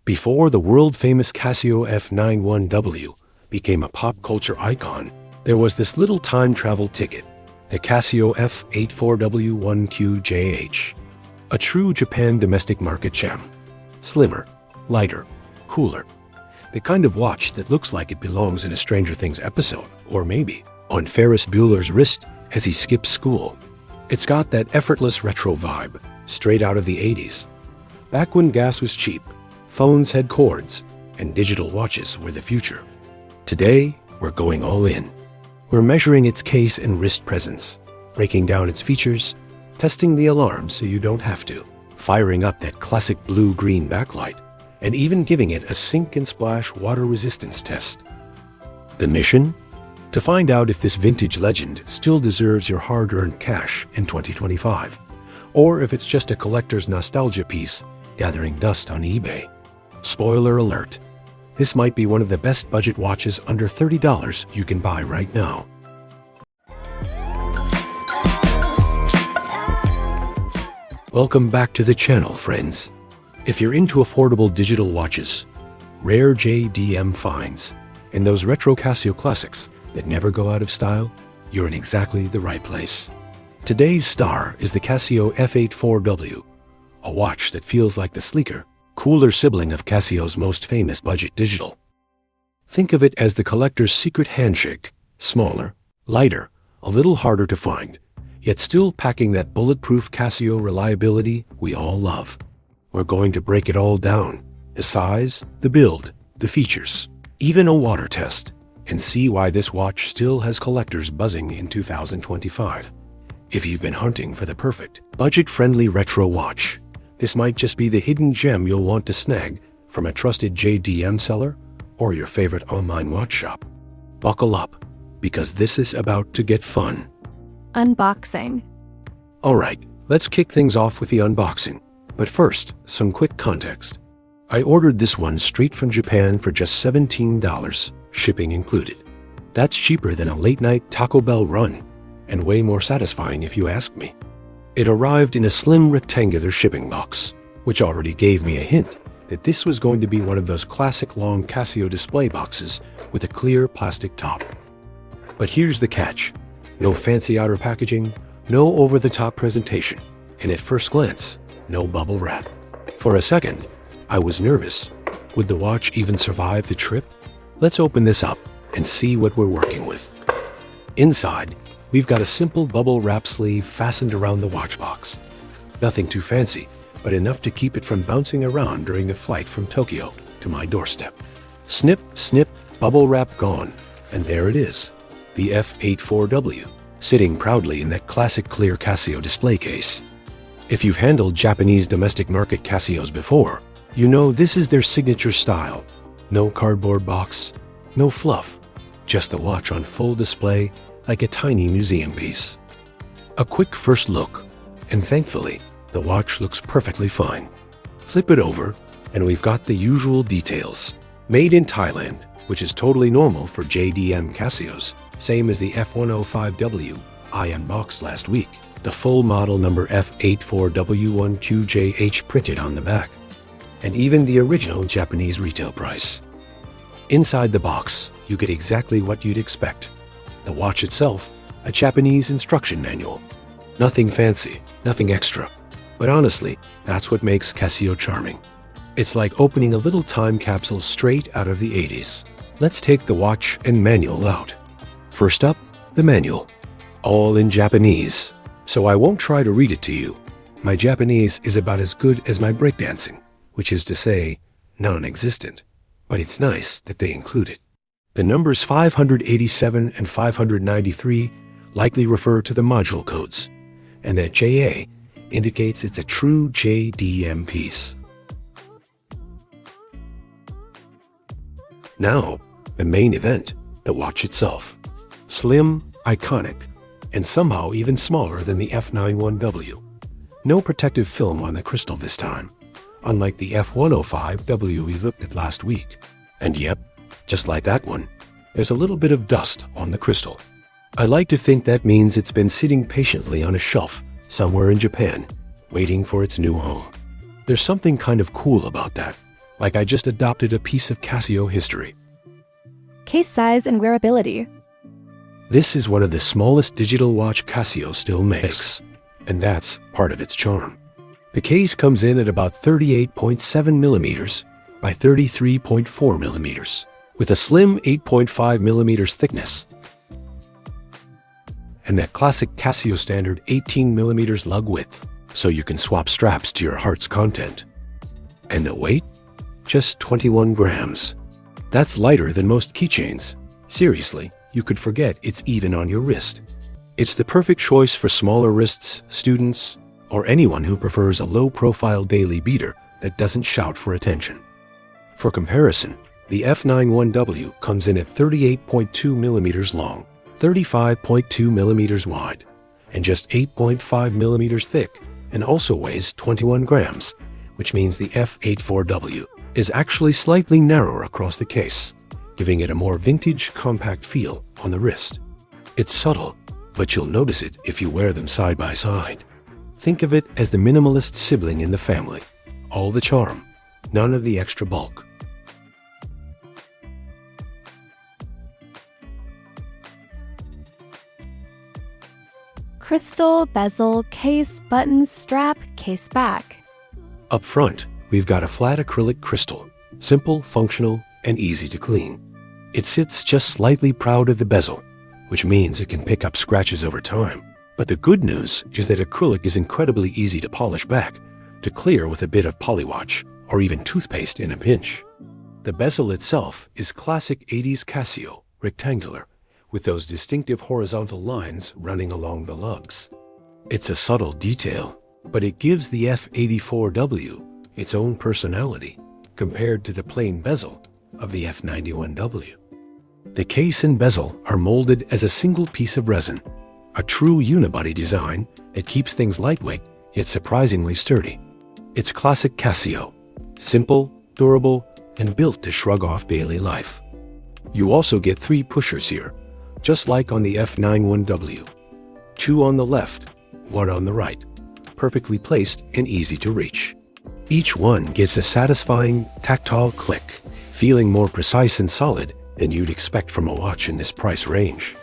Before the world-famous Casio F-91W became a pop culture icon, there was this little time travel ticket, the Casio F-84W 1QJH. A true Japan domestic market gem. Slimmer, lighter, cooler. The kind of watch that looks like it belongs in a Stranger Things episode, or maybe on Ferris Bueller's wrist as he skips school. It's got that effortless retro vibe, straight out of the 80s. Back when gas was cheap, phones had cords, and digital watches were the future. Today, we're going all in. We're measuring its case and wrist presence, breaking down its features, testing the alarm so you don't have to, firing up that classic blue-green backlight, and even giving it a sink and splash water resistance test. The mission? To find out if this vintage legend still deserves your hard-earned cash in 2025, or if it's just a collector's nostalgia piece gathering dust on eBay. Spoiler alert, this might be one of the best budget watches under $30 you can buy right now. Welcome back to the channel, friends. If you're into affordable digital watches, rare JDM finds, and those retro Casio classics that never go out of style, you're in exactly the right place. Today's star is the Casio F-84W, a watch that feels like the sleeker, cooler sibling of Casio's most famous budget digital. Think of it as the collector's secret handshake, smaller, lighter, a little harder to find, yet still packing that bulletproof Casio reliability we all love. We're going to break it all down, the size, the build, the features, even a water test, and see why this watch still has collectors buzzing in 2025. If you've been hunting for the perfect, budget-friendly retro watch, this might just be the hidden gem you'll want to snag from a trusted JDM seller or your favorite online watch shop. Buckle up, because this is about to get fun. Unboxing. Alright, let's kick things off with the unboxing. But first, some quick context. I ordered this one straight from Japan for just $17, shipping included. That's cheaper than a late-night Taco Bell run, and way more satisfying if you ask me. It arrived in a slim rectangular shipping box, which already gave me a hint that this was going to be one of those classic long Casio display boxes with a clear plastic top. But here's the catch. No fancy outer packaging, no over-the-top presentation, and at first glance, no bubble wrap. For a second, I was nervous. Would the watch even survive the trip? Let's open this up and see what we're working with. Inside, we've got a simple bubble wrap sleeve fastened around the watch box. Nothing too fancy, but enough to keep it from bouncing around during the flight from Tokyo to my doorstep. Snip, snip, bubble wrap gone, and there it is, the F-84W, sitting proudly in that classic clear Casio display case. If you've handled Japanese domestic market Casios before, you know this is their signature style. No cardboard box, no fluff, just the watch on full display like a tiny museum piece. A quick first look, and thankfully, the watch looks perfectly fine. Flip it over, and we've got the usual details. Made in Thailand, which is totally normal for JDM Casios, same as the F-105W I unboxed last week. The full model number F-84W1QJH printed on the back, and even the original Japanese retail price. Inside the box, you get exactly what you'd expect. The watch itself, a Japanese instruction manual. Nothing fancy, nothing extra. But honestly, that's what makes Casio charming. It's like opening a little time capsule straight out of the 80s. Let's take the watch and manual out. First up, the manual. All in Japanese. So I won't try to read it to you. My Japanese is about as good as my breakdancing, which is to say, non-existent. But it's nice that they include it. The numbers 587 and 593 likely refer to the module codes, and that JA indicates it's a true JDM piece. Now, the main event, the watch itself. Slim, iconic, and somehow even smaller than the F-91W. No protective film on the crystal this time, unlike the F-105W we looked at last week. And yep, just like that one, there's a little bit of dust on the crystal. I like to think that means it's been sitting patiently on a shelf somewhere in Japan, waiting for its new home. There's something kind of cool about that, like I just adopted a piece of Casio history. Case size and wearability. This is one of the smallest digital watch Casio still makes, and that's part of its charm. The case comes in at about 38.7 millimeters by 33.4 millimeters, with a slim 8.5 millimeters thickness, and that classic Casio standard 18 millimeters lug width, so you can swap straps to your heart's content. And the weight? Just 21 grams. That's lighter than most keychains. Seriously, you could forget it's even on your wrist. It's the perfect choice for smaller wrists, students, or anyone who prefers a low-profile daily beater that doesn't shout for attention. For comparison, the F-91W comes in at 38.2 millimeters long, 35.2 millimeters wide, and just 8.5 millimeters thick, and also weighs 21 grams, which means the F-84W is actually slightly narrower across the case, giving it a more vintage, compact feel on the wrist. It's subtle, but you'll notice it if you wear them side by side. Think of it as the minimalist sibling in the family. All the charm, none of the extra bulk. Crystal, bezel, case, buttons, strap, case back. Up front, we've got a flat acrylic crystal, simple, functional, and easy to clean. It sits just slightly proud of the bezel, which means it can pick up scratches over time. But the good news is that acrylic is incredibly easy to polish back, to clear with a bit of polywash or even toothpaste in a pinch. The bezel itself is classic 80s Casio, rectangular, with those distinctive horizontal lines running along the lugs. It's a subtle detail, but it gives the F-84W its own personality compared to the plain bezel of the F-91W. The case and bezel are molded as a single piece of resin, a true unibody design that keeps things lightweight yet surprisingly sturdy. It's classic Casio, simple, durable, and built to shrug off daily life. You also get 3 pushers here, just like on the F-91W. 2 on the left, 1 on the right, perfectly placed and easy to reach. Each one gives a satisfying, tactile click, feeling more precise and solid than you'd expect from a watch in this price range.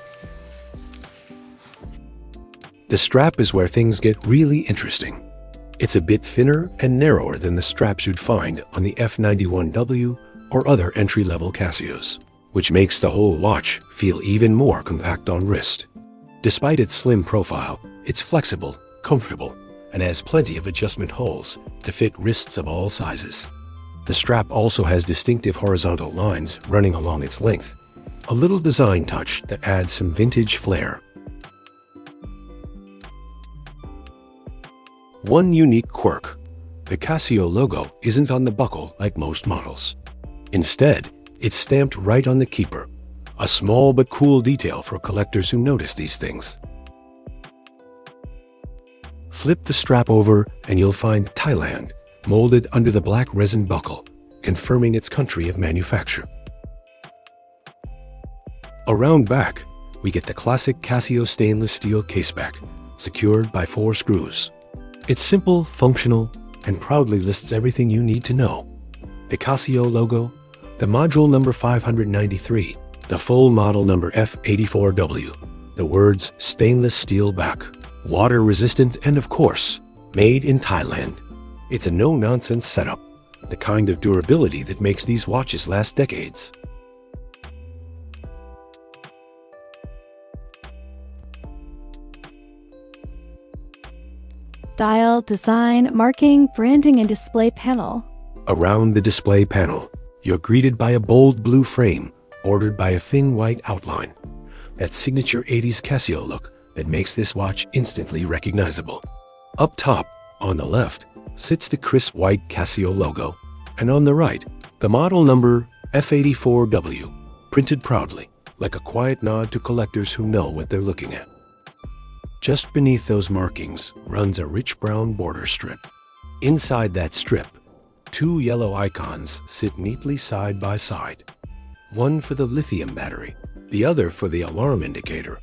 The strap is where things get really interesting. It's a bit thinner and narrower than the straps you'd find on the F-91W or other entry-level Casios, which makes the whole watch feel even more compact on wrist. Despite its slim profile, it's flexible, comfortable, and has plenty of adjustment holes to fit wrists of all sizes. The strap also has distinctive horizontal lines running along its length, a little design touch that adds some vintage flair. One unique quirk: the Casio logo isn't on the buckle like most models. Instead, it's stamped right on the keeper, a small but cool detail for collectors who notice these things. Flip the strap over and you'll find Thailand molded under the black resin buckle, confirming its country of manufacture. Around back, we get the classic Casio stainless steel caseback, secured by 4 screws. It's simple, functional, and proudly lists everything you need to know. The Casio logo, the module number 593, the full model number F-84W, the words stainless steel back, water resistant, and of course, made in Thailand. It's a no-nonsense setup, the kind of durability that makes these watches last decades. Dial, design, marking, branding, and display panel. Around the display panel, you're greeted by a bold blue frame bordered by a thin white outline, that signature 80s Casio look that makes this watch instantly recognizable. Up top, on the left, sits the crisp white Casio logo, and on the right, the model number F-84W, printed proudly, like a quiet nod to collectors who know what they're looking at. Just beneath those markings runs a rich brown border strip. Inside that strip, 2 yellow icons sit neatly side by side. One for the lithium battery, the other for the alarm indicator.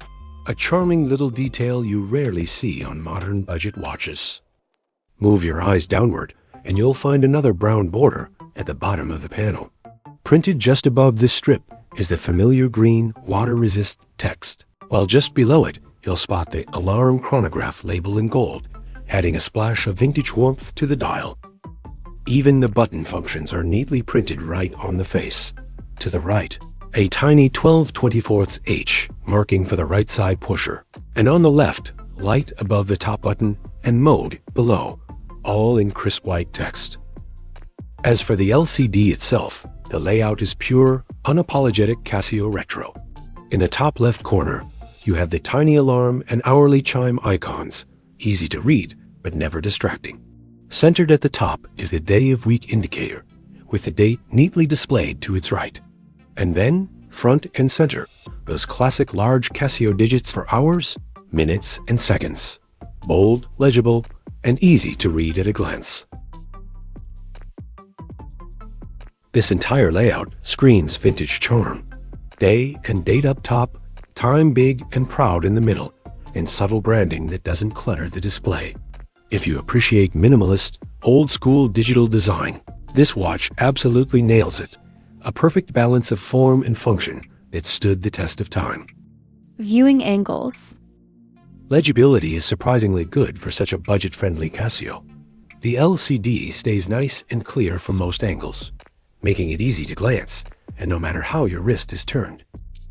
A charming little detail you rarely see on modern budget watches. Move your eyes downward, and you'll find another brown border at the bottom of the panel. Printed just above this strip is the familiar green water-resist text, while just below it you'll spot the alarm chronograph label in gold, adding a splash of vintage warmth to the dial. Even the button functions are neatly printed right on the face. To the right, a tiny 12/24 H marking for the right side pusher, and on the left, light above the top button and mode below, all in crisp white text. As for the LCD itself, the layout is pure, unapologetic Casio retro. In the top left corner, you have the tiny alarm and hourly chime icons, easy to read but never distracting. Centered at the top is the day of week indicator, with the date neatly displayed to its right. And then, front and center, those classic large Casio digits for hours, minutes, and seconds. Bold, legible, and easy to read at a glance. This entire layout screams vintage charm. Day and date up top, time big and proud in the middle, and subtle branding that doesn't clutter the display. If you appreciate minimalist, old-school digital design, this watch absolutely nails it. A perfect balance of form and function that stood the test of time. Viewing angles. Legibility is surprisingly good for such a budget-friendly Casio. The LCD stays nice and clear from most angles, making it easy to glance, and no matter how your wrist is turned.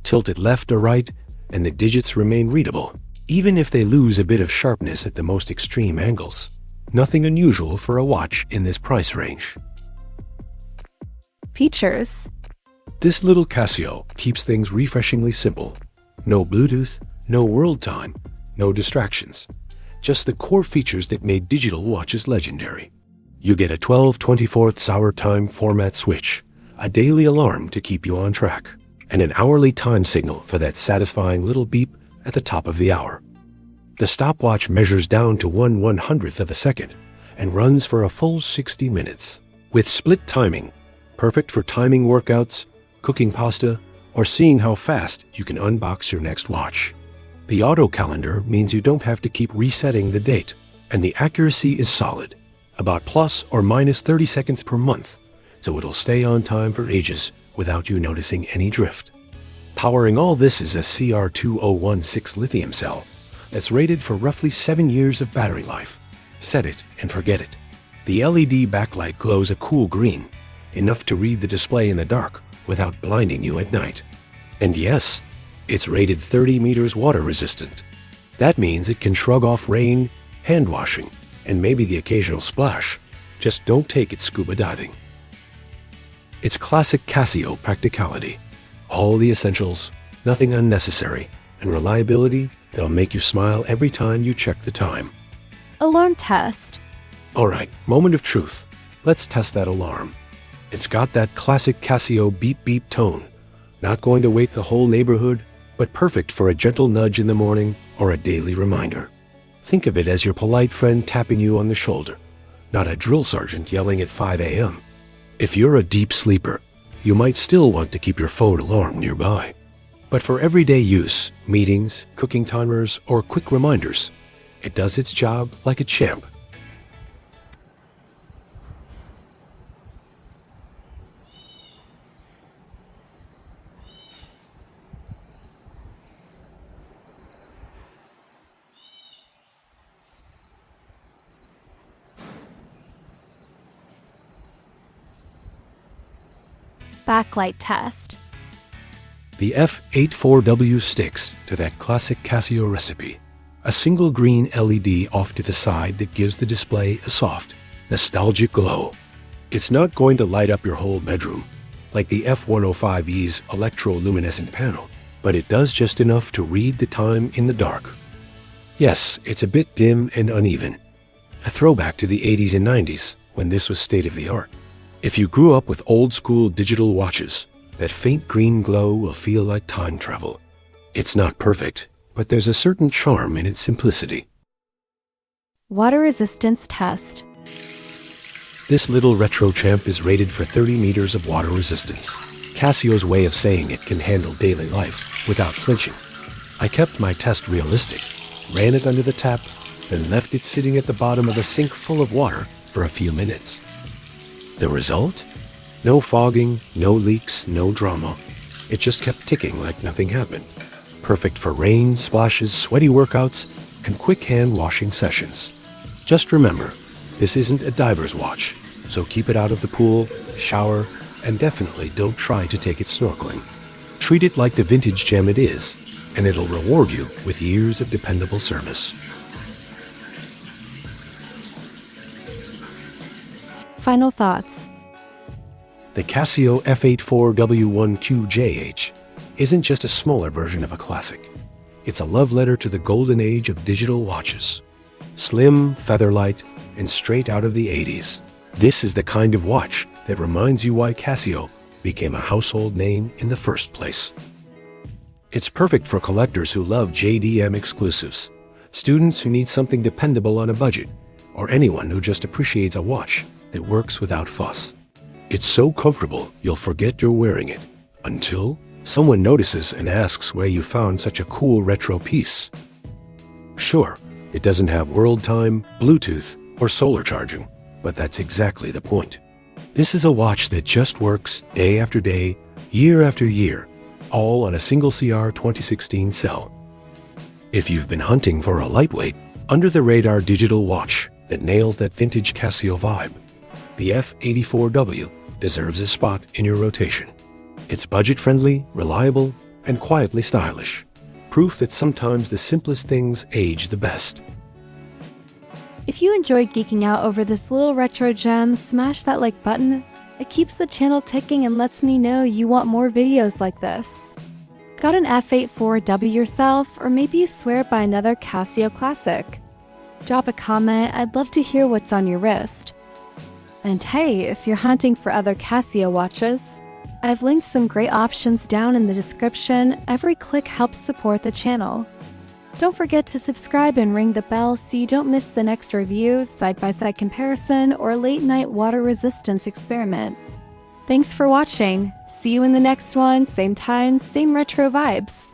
Tilt it left or right, and the digits remain readable, even if they lose a bit of sharpness at the most extreme angles. Nothing unusual for a watch in this price range. Features. This little Casio keeps things refreshingly simple. No Bluetooth, no world time, no distractions. Just the core features that made digital watches legendary. You get a 12/24 hour time format switch, a daily alarm to keep you on track, and an hourly time signal for that satisfying little beep at the top of the hour. The stopwatch measures down to 1/100th of a second and runs for a full 60 minutes. With split timing, perfect for timing workouts, cooking pasta, or seeing how fast you can unbox your next watch. The auto calendar means you don't have to keep resetting the date, and the accuracy is solid, about plus or minus 30 seconds per month, so it'll stay on time for ages without you noticing any drift. Powering all this is a CR2016 lithium cell that's rated for roughly 7 years of battery life. Set it and forget it. The LED backlight glows a cool green, enough to read the display in the dark without blinding you at night. And yes, it's rated 30 meters water resistant. That means it can shrug off rain, hand washing, and maybe the occasional splash. Just don't take it scuba diving. It's classic Casio practicality. All the essentials, nothing unnecessary, and reliability that'll make you smile every time you check the time. Alarm test. Alright, moment of truth. Let's test that alarm. It's got that classic Casio beep beep tone. Not going to wake the whole neighborhood, but perfect for a gentle nudge in the morning or a daily reminder. Think of it as your polite friend tapping you on the shoulder, not a drill sergeant yelling at 5 a.m. If you're a deep sleeper, you might still want to keep your phone alarm nearby. But for everyday use, meetings, cooking timers, or quick reminders, it does its job like a champ. Backlight test. The F-84W sticks to that classic Casio recipe. A single green LED off to the side that gives the display a soft, nostalgic glow. It's not going to light up your whole bedroom, like the F-105E's electroluminescent panel, but it does just enough to read the time in the dark. Yes, it's a bit dim and uneven. A throwback to the 80s and 90s, when this was state-of-the-art. If you grew up with old-school digital watches, that faint green glow will feel like time travel. It's not perfect, but there's a certain charm in its simplicity. Water resistance test. This little retro champ is rated for 30 meters of water resistance. Casio's way of saying it can handle daily life without flinching. I kept my test realistic, ran it under the tap, then left it sitting at the bottom of a sink full of water for a few minutes. The result? No fogging, no leaks, no drama. It just kept ticking like nothing happened. Perfect for rain, splashes, sweaty workouts, and quick hand washing sessions. Just remember, this isn't a diver's watch, so keep it out of the pool, shower, and definitely don't try to take it snorkeling. Treat it like the vintage gem it is, and it'll reward you with years of dependable service. Final thoughts. The Casio F-84W1QJH isn't just a smaller version of a classic. It's a love letter to the golden age of digital watches. Slim, featherlight, and straight out of the 80s. This is the kind of watch that reminds you why Casio became a household name in the first place. It's perfect for collectors who love JDM exclusives, students who need something dependable on a budget, or anyone who just appreciates a watch that works without fuss. It's so comfortable you'll forget you're wearing it, until someone notices and asks where you found such a cool retro piece. Sure, it doesn't have world time, Bluetooth, or solar charging, but that's exactly the point. This is a watch that just works day after day, year after year, all on a single CR 2016 cell. If you've been hunting for a lightweight, under-the-radar digital watch that nails that vintage Casio vibe, the F-84W deserves a spot in your rotation. It's budget-friendly, reliable, and quietly stylish. Proof that sometimes the simplest things age the best. If you enjoyed geeking out over this little retro gem, smash that like button. It keeps the channel ticking and lets me know you want more videos like this. Got an F-84W yourself, or maybe you swear by another Casio classic? Drop a comment, I'd love to hear what's on your wrist. And hey, if you're hunting for other Casio watches, I've linked some great options down in the description. Every click helps support the channel. Don't forget to subscribe and ring the bell so you don't miss the next review, side-by-side comparison, or late-night water resistance experiment. Thanks for watching. See you in the next one, same time, same retro vibes.